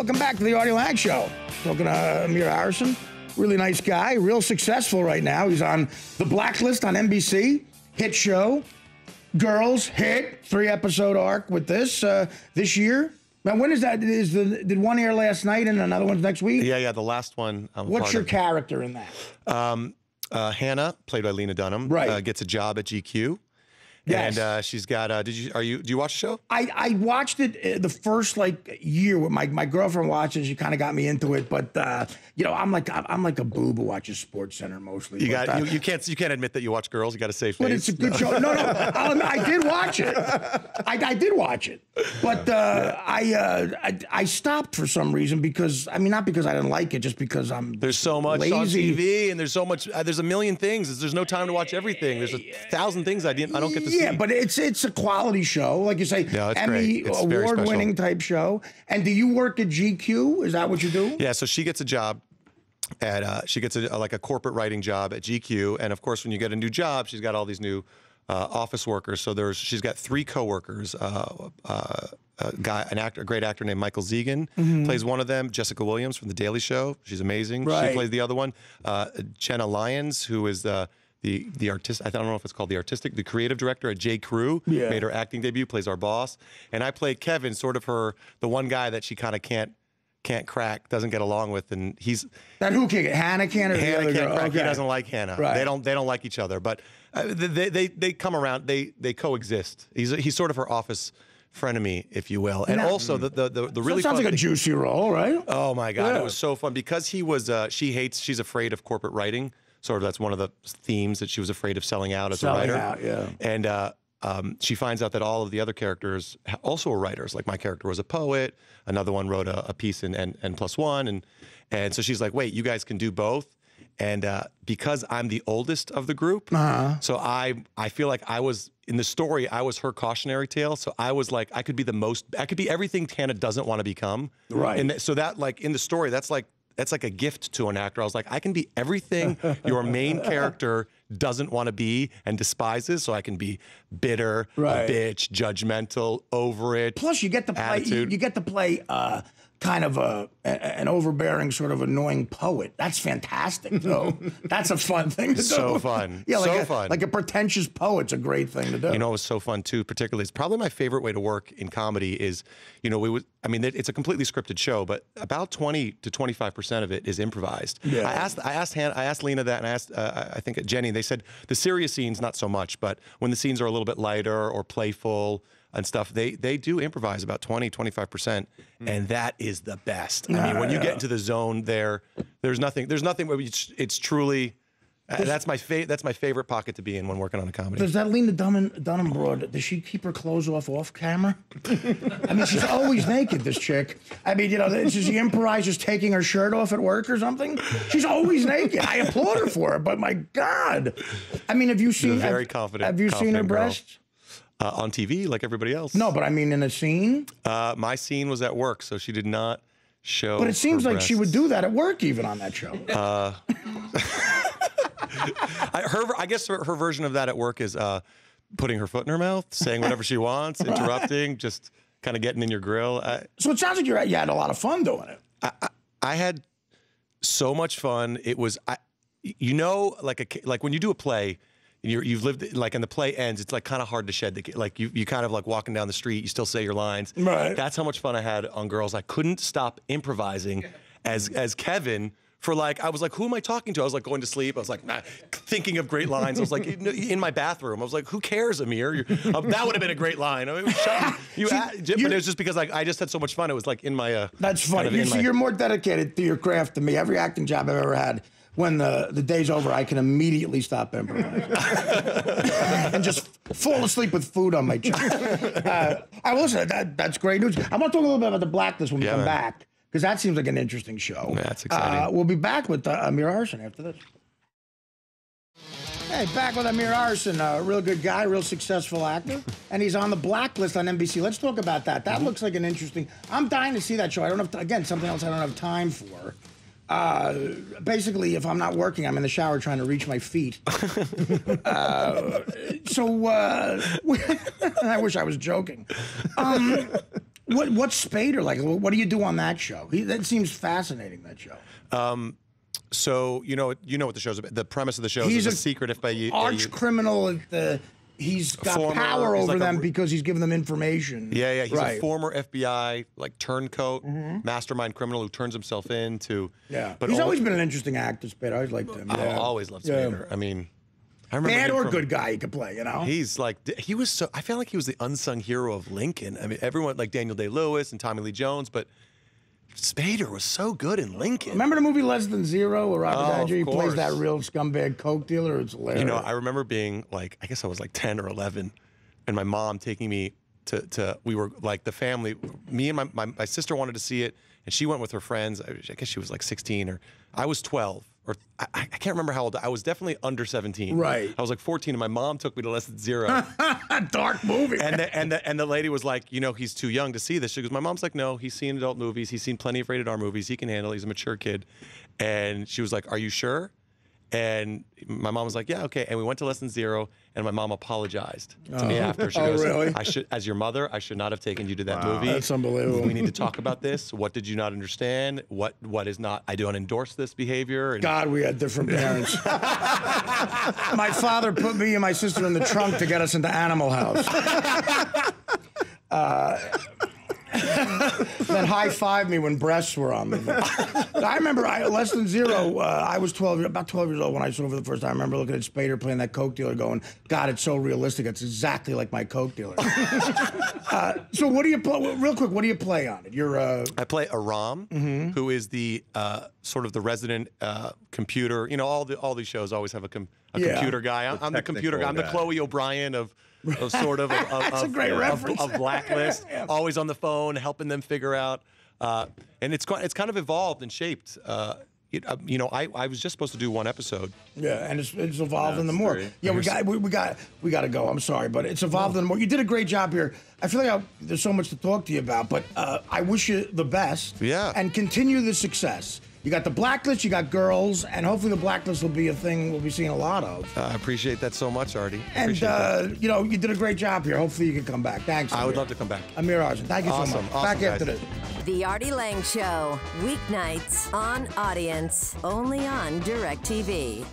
Welcome back to the Artie Lange Show. Talking to Amir Arison. Really nice guy, real successful right now. He's on The Blacklist on NBC. Hit show. Girls, hit. 3-episode arc with this year. Now, when is that? Did one air last night and another one's next week? Yeah, the last one. What's your character in that? Hannah, played by Lena Dunham, gets a job at GQ. Yes. And she's got. Do you watch the show? I watched it the first year with my girlfriend watched it. She kind of got me into it, but I'm like a boob who watches Sports Center mostly. You can't admit that you watch girls. You got to save face. But it's a good show. No, I did watch it. I did watch it, but I stopped for some reason because not because I didn't like it, just because there's so much lazy. On TV and there's so much. There's a million things. There's no time to watch everything. There's 1,000 things I don't get to see. Yeah, but it's a quality show, like you say, Emmy award-winning type show. And do you work at GQ? Is that what you do? Yeah, so she gets a job at she gets a corporate writing job at GQ, and of course, when you get a new job, she's got all these new office workers. So she's got 3 coworkers. A great actor named Michael Zegan plays one of them. Jessica Williams from The Daily Show, she's amazing. Right. She plays the other one. Jenna Lyons, who is the artist, I don't know if it's called the creative director at J. Crew, made her acting debut, plays our boss. And I play Kevin, sort of the one guy that she kind of can't crack, doesn't get along with, and he's that who can't Hannah can't or Hannah the other can't girl? crack. Okay. He doesn't like Hannah. Right. They don't like each other, but they come around. They coexist. He's sort of her office frenemy, if you will. And also the really sounds like a juicy role, right? Oh my God, it was so fun because he was she's afraid of corporate writing. Sort of that's one of the themes, that she was afraid of selling out as a writer. And she finds out that all of the other characters also are writers. Like my character was a poet. Another one wrote a piece in N+1. And so she's like, wait, you guys can do both? And because I'm the oldest of the group, so I feel like I was, in the story, I was her cautionary tale. So I was like, I could be everything Hannah doesn't want to become. Right. And so that, like, in the story, that's like a gift to an actor. I was like, I can be everything your main character doesn't want to be and despises, so I can be bitter, a bitch, judgmental, over it. Plus, you get to play. You get to play kind of an overbearing, sort of annoying poet. That's fantastic, though. That's a fun thing to do. So fun. Yeah, fun. Like a pretentious poet's a great thing to do. You know, it was so fun too. Particularly, it's probably my favorite way to work in comedy. Is, it's a completely scripted show, but about 20 to 25% of it is improvised. Yeah. I asked Lena that, and I asked I think Jenny. They said the serious scenes not so much, but when the scenes are a little bit lighter or playful and stuff, they do improvise about 25%, and that is the best. I mean, when you get into the zone there's nothing where it's truly, that's my favorite pocket to be in when working on a comedy. Does that Lena Dunham broad, does she keep her clothes off camera? I mean, she's always naked, this chick. I mean, is she improvise just taking her shirt off at work or something? She's always naked. I applaud her for it, but my God. I mean, have you seen, very confident, have you seen her breasts? On TV, like everybody else. No, but I mean in a scene? My scene was at work, so she did not show. But it seems her like breasts. she would do that at work, even on that show. I guess her version of that at work is putting her foot in her mouth, saying whatever she wants, interrupting, just kind of getting in your grill. So it sounds like you had a lot of fun doing it. I had so much fun. It was, like when you do a play, you've lived, like, and the play ends, it's like kind of hard to shed you kind of like walking down the street, you still say your lines. Right. That's how much fun I had on Girls. I couldn't stop improvising as Kevin for I was like, who am I talking to? I was like going to sleep. I was like, thinking of great lines. I was like in my bathroom. I was like, who cares, Amir? That would have been a great line. I mean, but it was just because I just had so much fun. It was like in my. That's funny. You're more dedicated to your craft than me. Every acting job I've ever had, when the day's over, I can immediately stop improvising and just fall asleep with food on my chest. I will say that's great news. I want to talk a little bit about The Blacklist when we come back, because that seems like an interesting show. Yeah, that's exciting. We'll be back with Amir Arison after this. Hey, back with Amir Arison, a real good guy, real successful actor, and he's on The Blacklist on NBC. Let's talk about that. That looks like an interesting. I'm dying to see that show. I don't have again, something else I don't have time for. Basically, if I'm not working, I'm in the shower trying to reach my feet. I wish I was joking. What's Spader like? What do you do on that show? That seems fascinating, that show. So you know what the show's about. The premise of the show is a secret FBI arch criminal. He's got power over them because he's giving them information. Yeah. He's a former FBI turncoat, mastermind criminal who turns himself into. Yeah, but he's always been an interesting actor. Spader, I always liked him. I always loved Spader. I mean, I remember bad or good guy he could play. You know, he's he was so. I felt like he was the unsung hero of Lincoln. I mean, everyone like Daniel Day-Lewis and Tommy Lee Jones, but Spader was so good in Lincoln. Remember the movie Less Than Zero where Robert Dodger, he plays that real scumbag coke dealer? It's hilarious. You know, I remember being I guess I was 10 or 11, and my mom taking me to we were the family, me and my sister wanted to see it, and she went with her friends. I guess she was 16, or I was 12. Or I can't remember how old. I was definitely under 17. Right. I was 14, and my mom took me to Less Than Zero. Dark movie. And the lady was like, he's too young to see this. She goes, my mom's like, no, he's seen adult movies. He's seen plenty of rated R movies. He can handle it. He's a mature kid. And she was like, are you sure? And my mom was like, yeah, okay. And we went to Less Than Zero, and my mom apologized to me after. She goes, really? As your mother, I should not have taken you to that movie. That's unbelievable. We need to talk about this. What did you not understand? What is not? I don't endorse this behavior. And God, we had different parents. My father put me and my sister in the trunk to get us into Animal House. Then high-fived me when breasts were on me. I remember Less Than Zero, I was about 12 years old when I saw it for the first time. I remember looking at Spader playing that coke dealer going, God, it's so realistic. It's exactly like my coke dealer. So what do you play, real quick, what do you play on it? I play Aram, who is the sort of the resident computer. All these shows always have a computer guy. I'm the computer guy. I'm the Chloe O'Brien of That's a great reference. Of Blacklist, always on the phone, helping them figure out. And it's kind of evolved and shaped. I was just supposed to do one episode. Yeah, and it's evolved in the more. Great. Yeah, we got to go. I'm sorry, but it's evolved in the more. You did a great job here. I feel like there's so much to talk to you about, but I wish you the best. Yeah. And continue the success. You got the Blacklist, you got Girls, and hopefully the Blacklist will be a thing we'll be seeing a lot of. I appreciate that so much, Artie. And, you did a great job here. Hopefully you can come back. Thanks, Amir. I would love to come back. Amir Arison, thank you so much. Awesome, back guys. after this. The Artie Lange Show, weeknights on Audience, only on DirecTV.